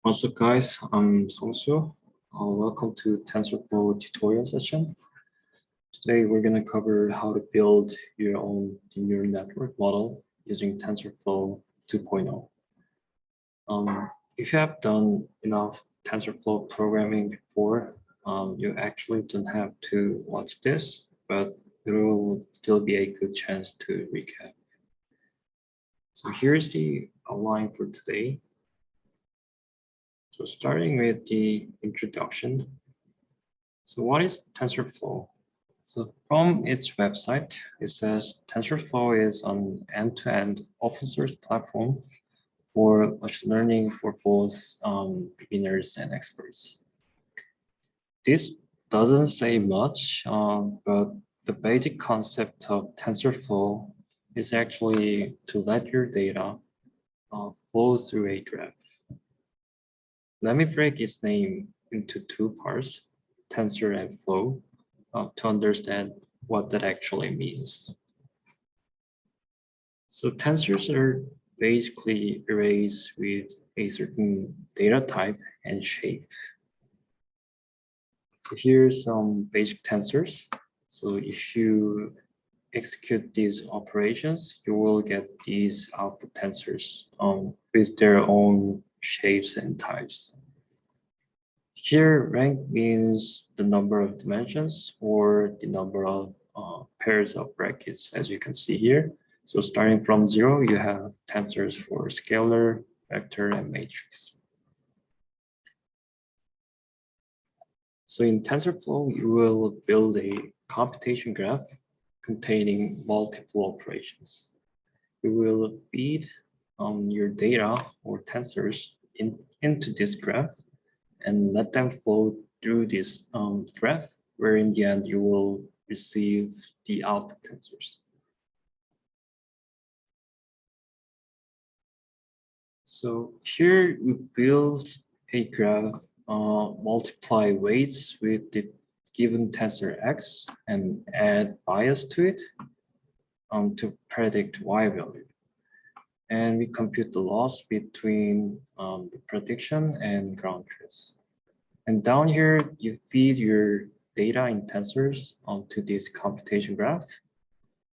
What's up, guys? I'm Songsu. Welcome to TensorFlow tutorial session. Today, we're going to cover how to build your own deep neural network model using TensorFlow 2.0. If you have done enough TensorFlow programming before, you actually don't have to watch this, but it will still be a good chance to recap. So here's the outline for today. So starting with the introduction. So what is TensorFlow? So from its website, it says TensorFlow is an end-to-end open source platform for machine learning for both beginners and experts. This doesn't say much, but the basic concept of TensorFlow is actually to let your data flow through a graph. Let me break its name into two parts, tensor and flow, to understand what that actually means. So tensors are basically arrays with a certain data type and shape. So here's some basic tensors. So if you execute these operations, you will get these output tensors with their own shapes and types. Here, rank means the number of dimensions or the number of pairs of brackets, as you can see here. So starting from 0, you have tensors for scalar, vector, and matrix. So in TensorFlow, you will build a computation graph containing multiple operations. You will feed your data or tensors into this graph and let them flow through this graph, where in the end you will receive the output tensors. So here we build a graph, multiply weights with the given tensor x and add bias to it to predict y value. And we compute the loss between the prediction and ground truth. And down here, you feed your data in tensors onto this computation graph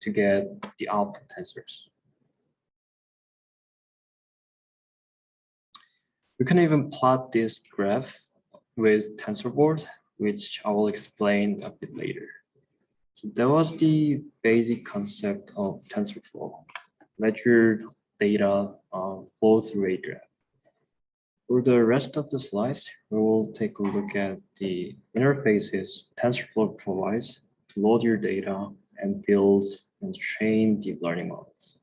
to get the output tensors. You can even plot this graph with TensorBoard, which I will explain a bit later. So that was the basic concept of TensorFlow. Let your data flow through a graph. For the rest of the slides, we will take a look at the interfaces TensorFlow provides to load your data and build and train deep learning models.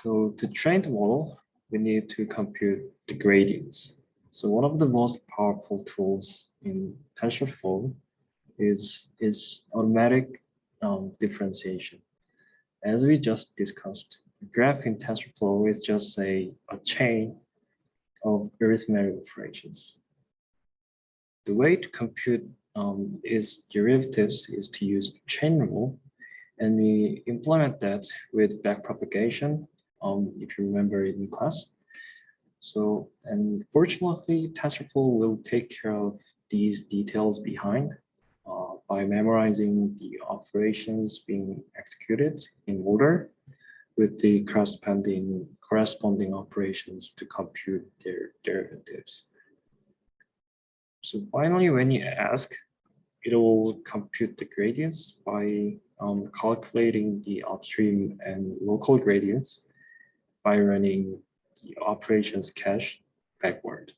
So to train the model, we need to compute the gradients. So one of the most powerful tools in TensorFlow is automatic differentiation. As we just discussed, a graph in TensorFlow is just a chain of arithmetic operations. The way to compute its derivatives is to use chain rule, and we implement that with backpropagation, if you remember it in class. So, and fortunately, TensorFlow will take care of these details behind by memorizing the operations being executed in order with the corresponding operations to compute their derivatives. So finally, when you ask, it will compute the gradients by calculating the upstream and local gradients by running the operations cache backward.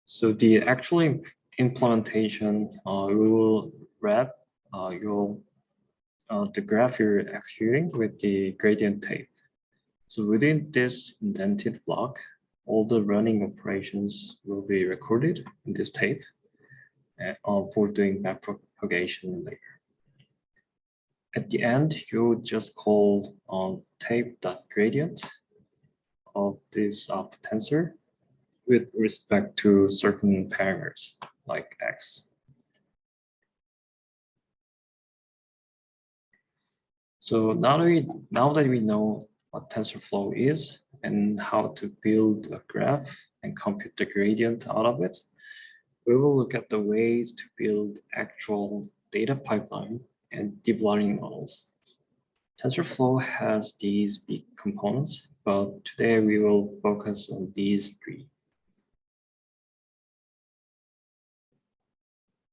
So the actual implementation, we will wrap the graph you're executing with the gradient tape. So within this indented block, all the running operations will be recorded in this tape for doing backpropagation later. At the end, you just call tape.gradient of this tensor with respect to certain parameters like x. So now that we know what TensorFlow is and how to build a graph and compute the gradient out of it. We will look at the ways to build actual data pipeline and deep learning models. TensorFlow has these big components, but today we will focus on these three.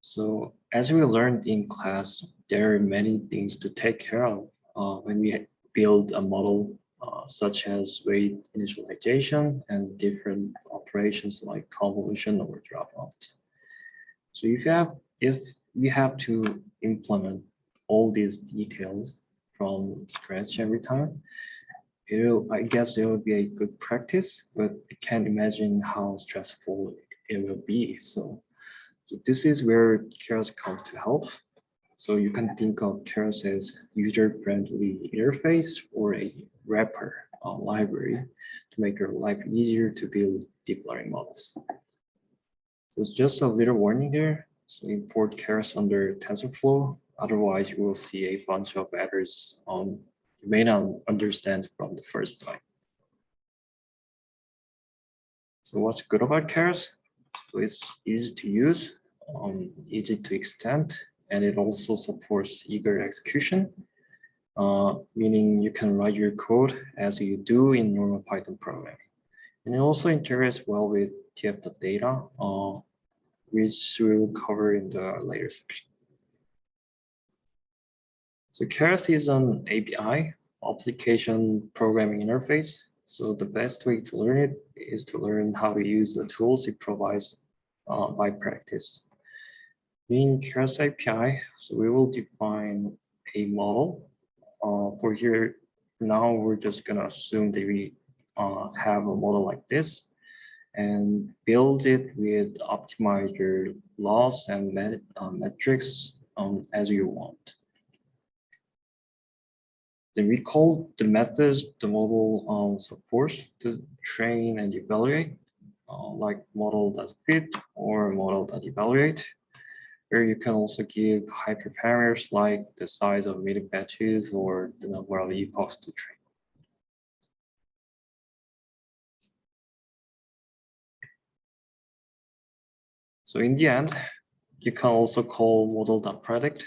So as we learned in class, there are many things to take care of when we build a model such as weight initialization and different operations like convolution or dropout. So if we have to implement all these details from scratch every time, I guess it will be a good practice, but I can't imagine how stressful it will be. So this is where Keras comes to help. So you can think of Keras as user-friendly interface or a wrapper library to make your life easier to build deep learning models. So it's just a little warning here. So import Keras under TensorFlow. Otherwise, you will see a bunch of errors you may not understand from the first time. So what's good about Keras? So it's easy to use, easy to extend, and it also supports eager execution, meaning you can write your code as you do in normal Python programming. And it also integrates well with TF.data, which we'll cover in the later section. So Keras is an API, application programming interface. So the best way to learn it is to learn how to use the tools it provides by practice. In Keras API, so we will define a model. For here, now we're just gonna assume that we have a model like this and build it with optimizer laws and metrics as you want. Then we call the methods the model supports to train and evaluate, like model.fit or model.evaluate, where you can also give hyperparameters like the size of meeting batches or the number of epochs to train. So in the end, you can also call model.predict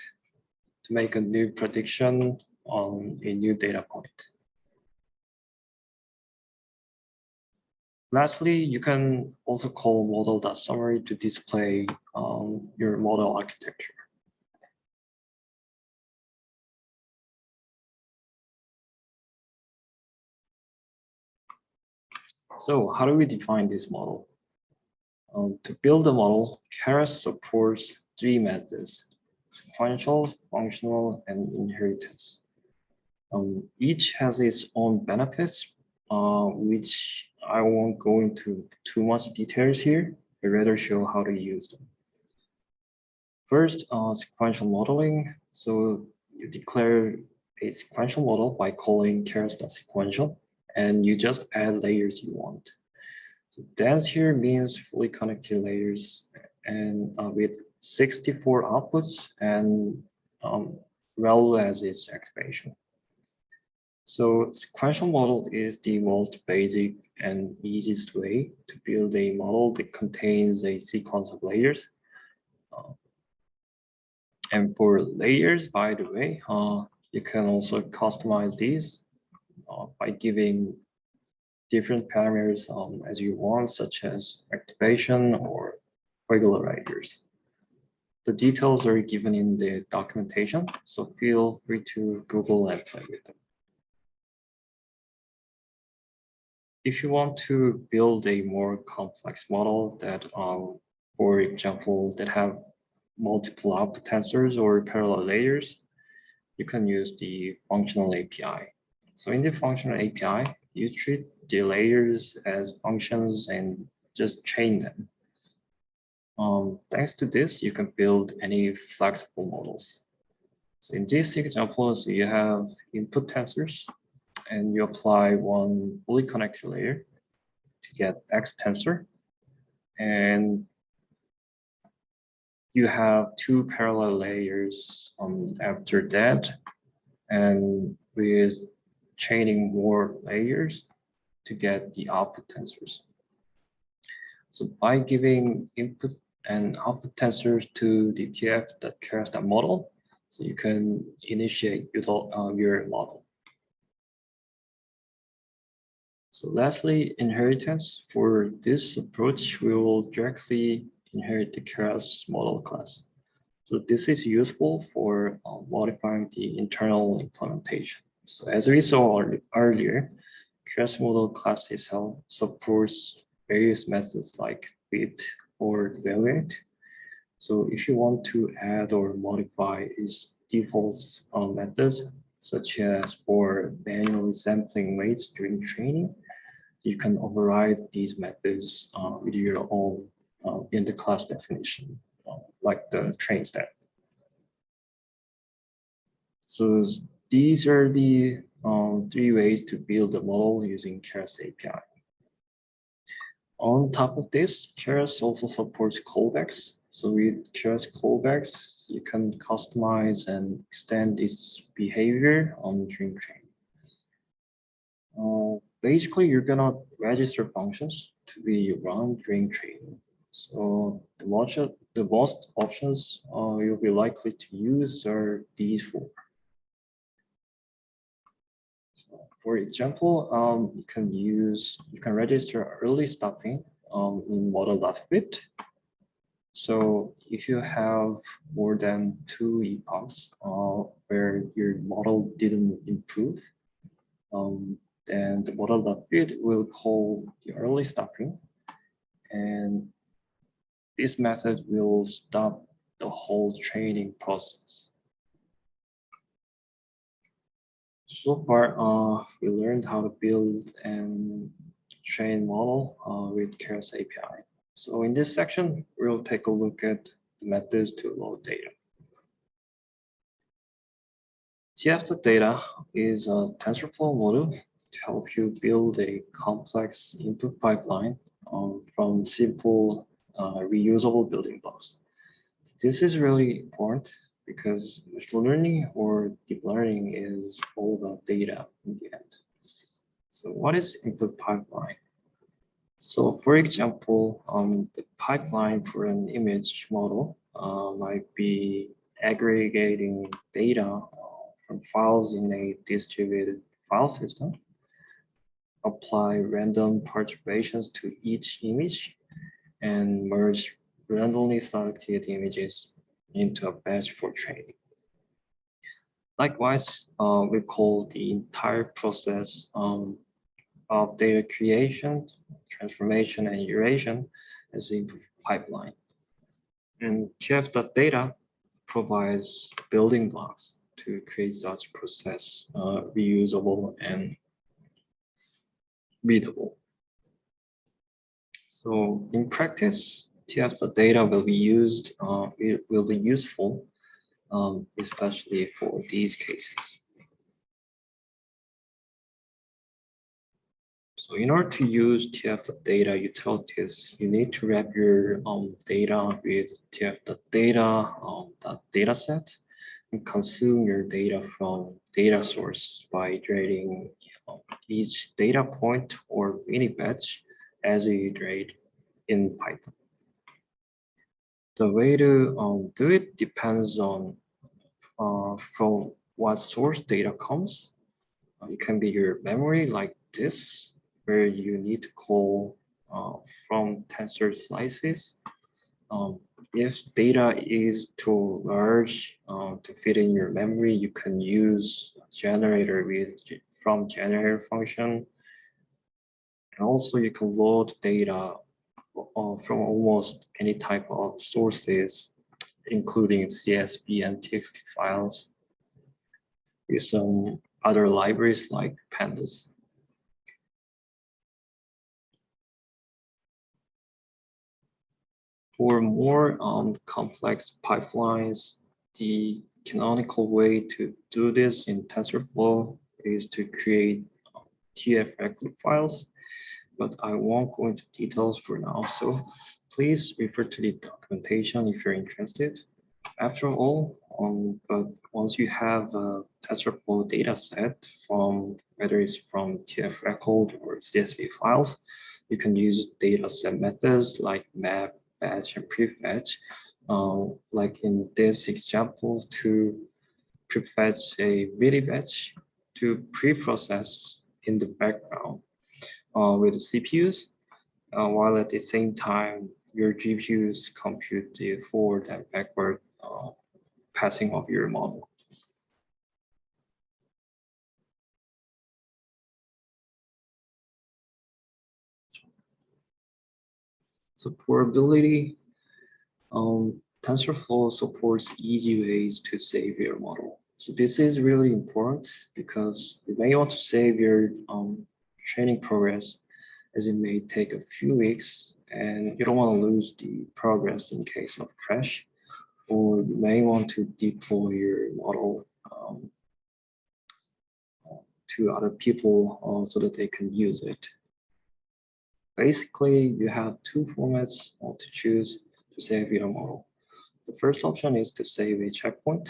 to make a new prediction on a new data point. Lastly, you can also call model.summary to display your model architecture. So how do we define this model? To build a model, Keras supports three methods: sequential, functional, and inheritance. Each has its own benefits, which I won't go into too much details here, but rather show how to use them. First, sequential modeling. So you declare a sequential model by calling keras.sequential, and you just add layers you want. So dense here means fully connected layers and with 64 outputs and rel as its activation. So sequential model is the most basic and easiest way to build a model that contains a sequence of layers. And for layers, by the way, you can also customize these by giving different parameters as you want, such as activation or regularizers. The details are given in the documentation, so feel free to Google and play with them. If you want to build a more complex model that, for example, that have multiple output tensors or parallel layers, you can use the functional API. So in the functional API, you treat the layers as functions and just chain them. Thanks to this, you can build any flexible models. So in this example, so you have input tensors, and you apply one fully connected layer to get X tensor, and you have two parallel layers after that, and with chaining more layers to get the output tensors. So by giving input and output tensors to the TF that carries that model, so you can initiate your model. So lastly, inheritance. For this approach, we will directly inherit the Keras model class. So this is useful for modifying the internal implementation. So as we saw earlier, Keras model class itself supports various methods like fit or evaluate. So if you want to add or modify its default methods, such as for manually sampling weights during training, you can override these methods with your own in the class definition, like the train step. So these are the 3 ways to build a model using Keras API. On top of this, Keras also supports callbacks. So with Keras callbacks, you can customize and extend its behavior during training. Basically, you're gonna register functions to be run during training. So the most options you'll be likely to use are these 4. So for example, you can register early stopping in model.fit. So if you have more than 2 epochs where your model didn't improve, then the model.fit will call the early stopping, and this method will stop the whole training process. So far, we learned how to build and train model with Keras API. So in this section, we'll take a look at the methods to load data. TF.data is a TensorFlow module to help you build a complex input pipeline from simple reusable building blocks. This is really important because machine learning or deep learning is all about data in the end. So what is input pipeline? So for example, the pipeline for an image model might be aggregating data from files in a distributed file system, apply random perturbations to each image, and merge randomly selected images into a batch for training. Likewise, we call the entire process of data creation, transformation, and iteration as the input pipeline. And TF.data provides building blocks to create such process reusable and readable. So in practice, TF.data will be used, it will be useful, especially for these cases. So in order to use TF.data utilities, you need to wrap your data with TF.data dataset and consume your data from data source by iterating each data point or mini batch as you iterate in Python. The way to do it depends on from what source data comes. It can be your memory like this, where you need to call from tensor slices. If data is too large to fit in your memory, you can use generator with from generator function. And also you can load data from almost any type of sources, including CSV and TXT files with some other libraries like pandas. For more complex pipelines, the canonical way to do this in TensorFlow is to create TF record files, but I won't go into details for now. So please refer to the documentation if you're interested. After all, But once you have a TensorFlow data set from whether it's from TF record or CSV files, you can use data set methods like map, batch, and prefetch. Like in this example, to prefetch a VD batch to pre-process in the background with the CPUs, while at the same time your GPUs compute the forward and backward passing of your model. Supportability. TensorFlow supports easy ways to save your model. So this is really important because you may want to save your training progress, as it may take a few weeks and you don't want to lose the progress in case of crash, or you may want to deploy your model to other people so that they can use it. Basically, you have two formats to choose to save your model. The first option is to save a checkpoint.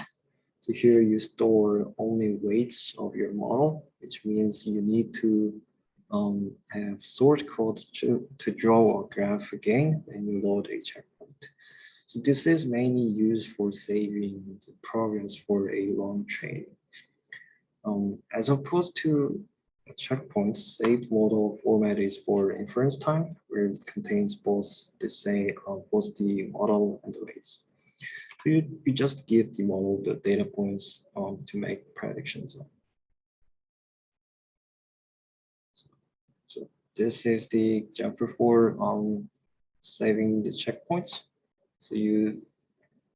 So here you store only weights of your model, which means you need to have source code to draw a graph again when you load a checkpoint. So this is mainly used for saving the progress for a long training. As opposed to a checkpoint, saved model format is for inference time, where it contains both the model and the weights. So you just give the model the data points to make predictions on. So this is the example for saving the checkpoints. So you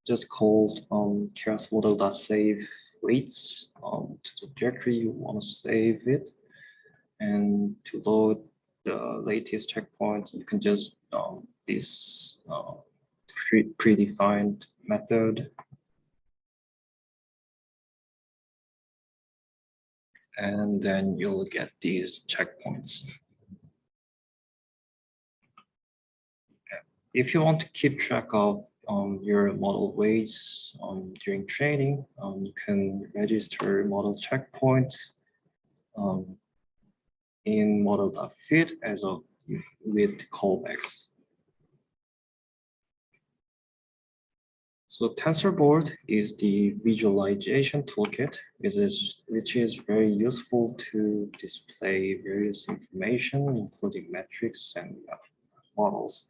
just called keras model.save weights to the directory you want to save it. And to load the latest checkpoint, you can just this predefined method. And then you'll get these checkpoints. If you want to keep track of your model weights during training, you can register model checkpoints in model.fit as of with callbacks. So TensorBoard is the visualization toolkit, which is very useful to display various information, including metrics and models.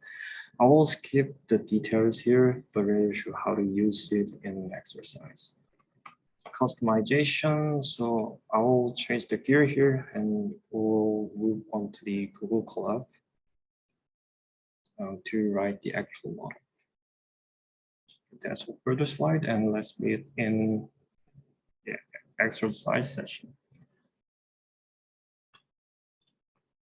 I will skip the details here, but rather show how to use it in an exercise. Customization, so I will change the gear here and we'll move on to the Google Colab to write the actual model. That's a further slide, and let's meet in the exercise session.